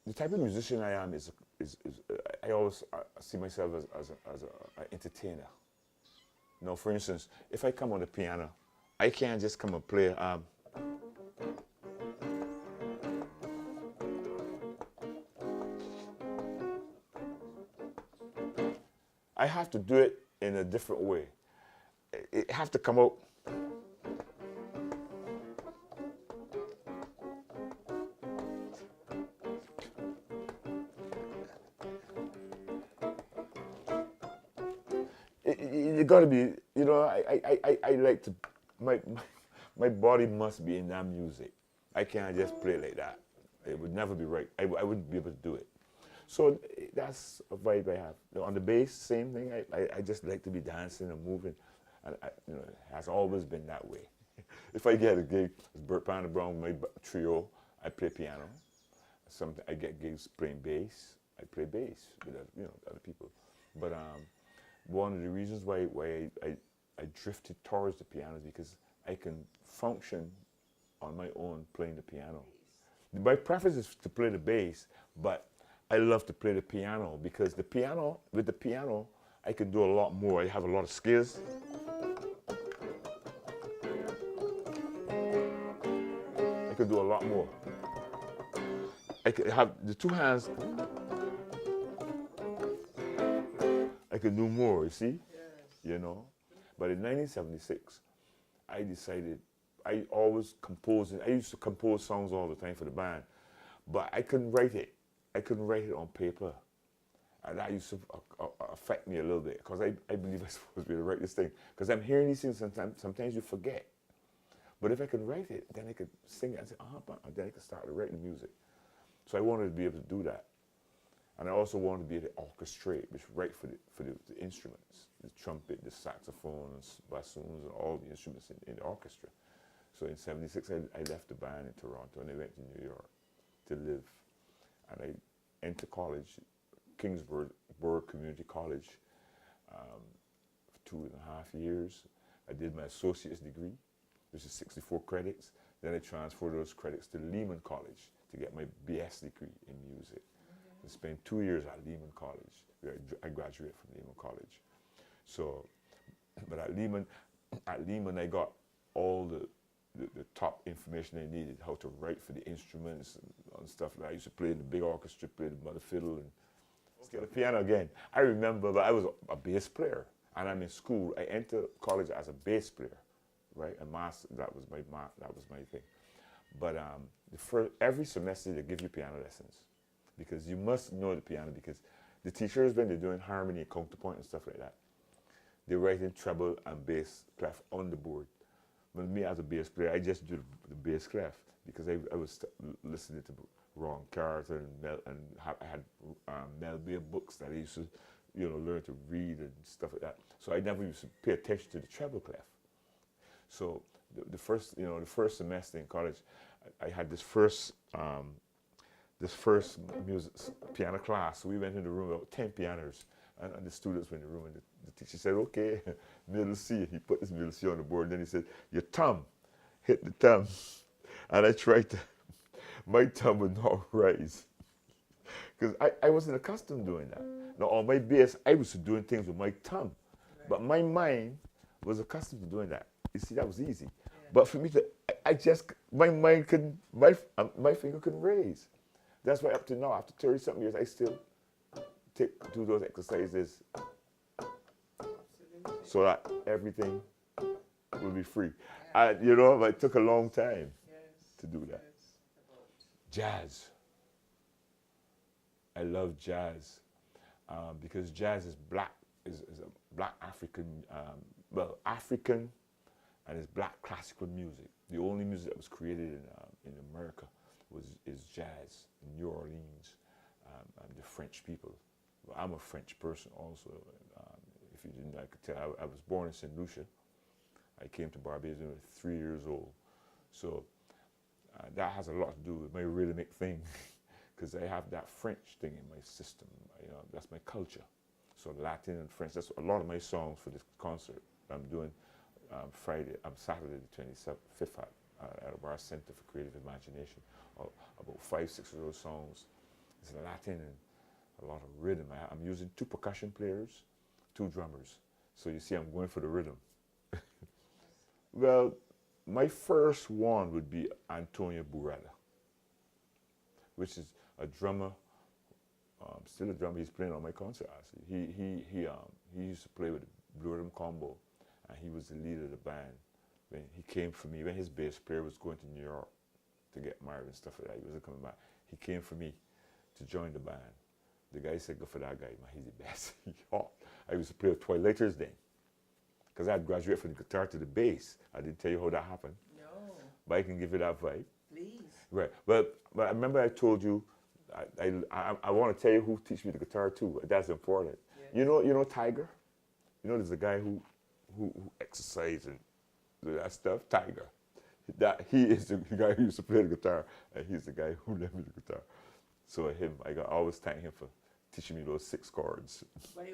the type of musician I am is I always see myself as an entertainer. Now, for instance, if I come on the piano, I can't just come and play. I have to do it in a different way. It have to come out. You got to be, you know, I like to, my body must be in that music. I can't just play like that. It would never be right. I wouldn't be able to do it. So that's a vibe I have. On the bass, same thing. I just like to be dancing and moving. And you know, it has always been that way. If I get a gig, it's Burt Panda Brown, my trio, I play piano. Sometimes I get gigs playing bass. I play bass with other people. But one of the reasons why I drifted towards the piano is because I can function on my own playing the piano. My preference is to play the bass, but I love to play the piano because with the piano, I can do a lot more. I have a lot of skills. I can do a lot more. I could have the two hands. I could do more, you see? Yes. You know? But in 1976, I decided, I always composing, I used to compose songs all the time for the band, but I couldn't write it. I couldn't write it on paper. And that used to affect me a little bit, because I believe I'm supposed to be able to write this thing. Because I'm hearing these things sometimes you forget. But if I could write it, then I could sing it and say, then I could start to write the music. So I wanted to be able to do that. And I also wanted to be able to orchestrate, which right for the instruments, the trumpet, the saxophone, and bassoons, and all the instruments in the orchestra. So in '76, I left the band in Toronto and I went to New York to live. And I entered college, Kingsburg Community College, for 2.5 years. I did my associate's degree, which is 64 credits. Then I transferred those credits to Lehman College to get my BS degree in music. I spent 2 years at Lehman College. I graduated from Lehman College. So, but at Lehman I got all the top information I needed, how to write for the instruments and stuff. I used to play in the big orchestra, play the mother fiddle, and scale the piano again. I remember, but I was a bass player, and I'm in school. I entered college as a bass player, right? A master. That was my thing. But every semester they give you piano lessons, because you must know the piano, because the teachers, when they're doing harmony and counterpoint and stuff like that, they're writing treble and bass clef on the board. But me as a bass player, I just do the bass clef, because I was listening to Ron Carter and I had Mel Bay books that I used to learn to read and stuff like that. So I never used to pay attention to the treble clef. So the first semester in college, I had this first music piano class. So we went in the room, about 10 pianos, and the students were in the room, and the teacher said, okay, middle C. He put this middle C on the board, and then he said, your thumb, hit the thumb. And I tried to, my thumb would not rise, because I wasn't accustomed to doing that. Now on my bass, I was doing things with my thumb, but my mind was accustomed to doing that. You see, that was easy. Yeah. But for me to, my mind couldn't, my finger couldn't raise. That's why up to now, after 30-something years, I still do those exercises so that everything will be free. Yeah. But it took a long time to do that. Jazz. I love jazz because jazz is black, is a black African, African, and it's black classical music. The only music that was created in America is jazz in New Orleans, and the French people. Well, I'm a French person also. If you didn't, I could tell. I was born in St. Lucia. I came to Barbados when I was 3 years old. So that has a lot to do with my rhythmic thing, because I have that French thing in my system. That's my culture. So Latin and French. That's a lot of my songs for this concert I'm doing Saturday the 25th at our Center for Creative Imagination. About 5-6 of those songs It's Latin and a lot of rhythm. I'm using 2 percussion players, 2 drummers. So you see, I'm going for the rhythm. Well, my first one would be Antonio Burrella, which is a drummer, still a drummer. He's playing on my concert. Actually, he used to play with the Blue Rhythm Combo, and he was the leader of the band. When he came for me, when his bass player was going to New York to get married and stuff like that, he wasn't coming back. He came for me to join the band. The guy said, "Go for that guy, man. He's the best." I used to play with Twilighters then, because I had graduated from the guitar to the bass. I didn't tell you how that happened. No. But I can give you that vibe. Please. Right. But I remember I told you, I want to tell you who teach me the guitar too. That's important. Yes. You know Tiger? You know there's a guy who exercises and do that stuff, Tiger. He is the guy who used to play the guitar, and he's the guy who lent me the guitar. So I always thank him for teaching me those 6 chords. But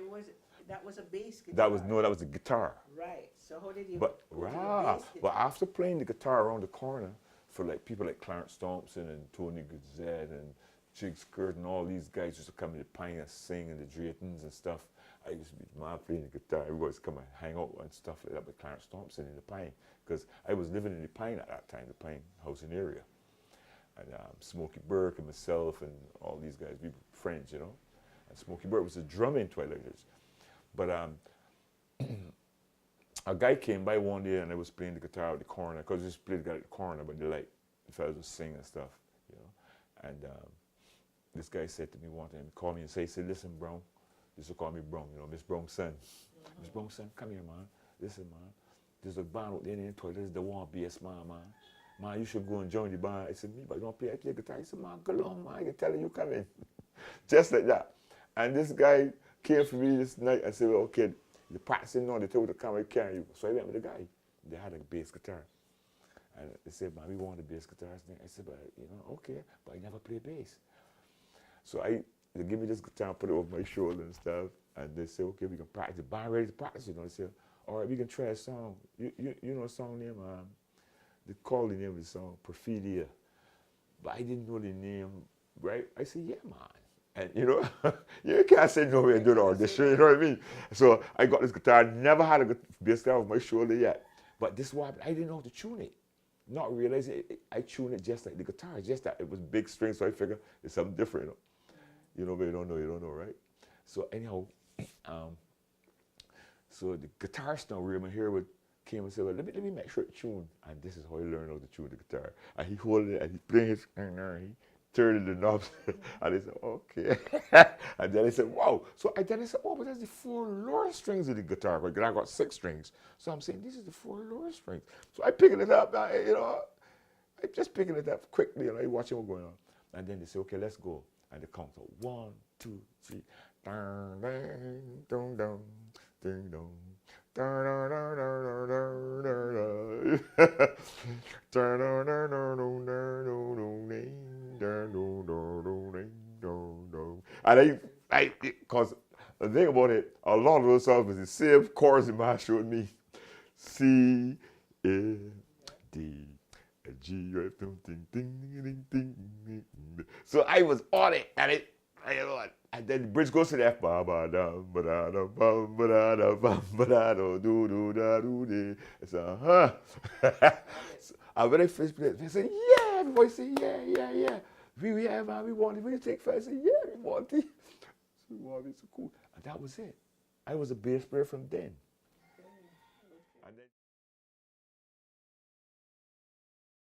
that was a bass guitar. That was a guitar. Right. So how did you? But after playing the guitar around the corner for like people like Clarence Thompson and Tony Guzette and Jig Skirt and all these guys used to come in the Pine and sing and the Draytons and stuff. I used to be mad playing the guitar. Everybody used to come and hang out and stuff like that with Clarence Thompson in the Pine, because I was living in the Pine at that time, the Pine housing area. And Smokey Burke and myself and all these guys, we were friends, you know. And Smokey Burke was a drummer in Twilighters. But a guy came by one day and I was playing the guitar at the corner, because we just played the guitar at the corner, but the fellas was singing and stuff, you know. And this guy said to me one time, he called me and said, "Listen, Brown," he used to call me Brown, you know, Miss Brown's son. Miss Brown's son, come here, man. Listen, man, there's a band out there in Twilighters, they want bass, man. Man, you should go and join the band. I said, "Me, but I don't play, I play guitar." He said, "Man, go along, man, I can tell you come in." Just like that. And this guy came for me this night and said, "Well, okay, you're practicing now, they told me to come, I carry you." So I went with the guy. They had a bass guitar. And they said, "Man, we want a bass guitar." I said, "But, you know, okay, but I never play bass." So they give me this guitar and put it over my shoulder and stuff. And they said, "Okay, we can practice. The band ready to practice, you know." They said, "All right, we can try a song. You know a song name? They called the name of the song, Perfidia." But I didn't know the name, right? I said, "Yeah, man." And you know, you can't say no and do the audition, you know what I mean? So I got this guitar, never had a bass guitar over my shoulder yet. But this one, I didn't know how to tune it. Not realizing I tuned it just like the guitar, just that it was big strings, so I figured it's something different, you know. You know, but you don't know, right? So anyhow, so the guitarist now, Raymond Harewood, came and said, "Well, let me make sure it's tuned." And this is how I learned how to tune the guitar. And he holding it and he playing his, he turning the knobs. And I said, "Okay." And then I said, "Wow." So then I said, "Oh, but that's the 4 lower strings of the guitar." But I got 6 strings. So I'm saying, this is the 4 lower strings. So I picking it up, you know. I just picking it up quickly, and I watching what's going on. And then they say, "Okay, let's go." And they count out 1, 2, 3. Dun, dun, dun, dun, ding, dong. And because the thing about it, a lot of those songs was the same chords in my showed me. C, A, D, G, ding, ding, ding, ding. So I was on it, and then the bridge goes to the F. Ba ba da ba da da ba ba da da ba ba da do do da do de. It's and when I finished playing, they said, "Yeah." Everybody said, "Yeah. We want it. We take first." I said, "Yeah, we want it." So wow, it's so cool. And that was it. I was a bass player from then. And then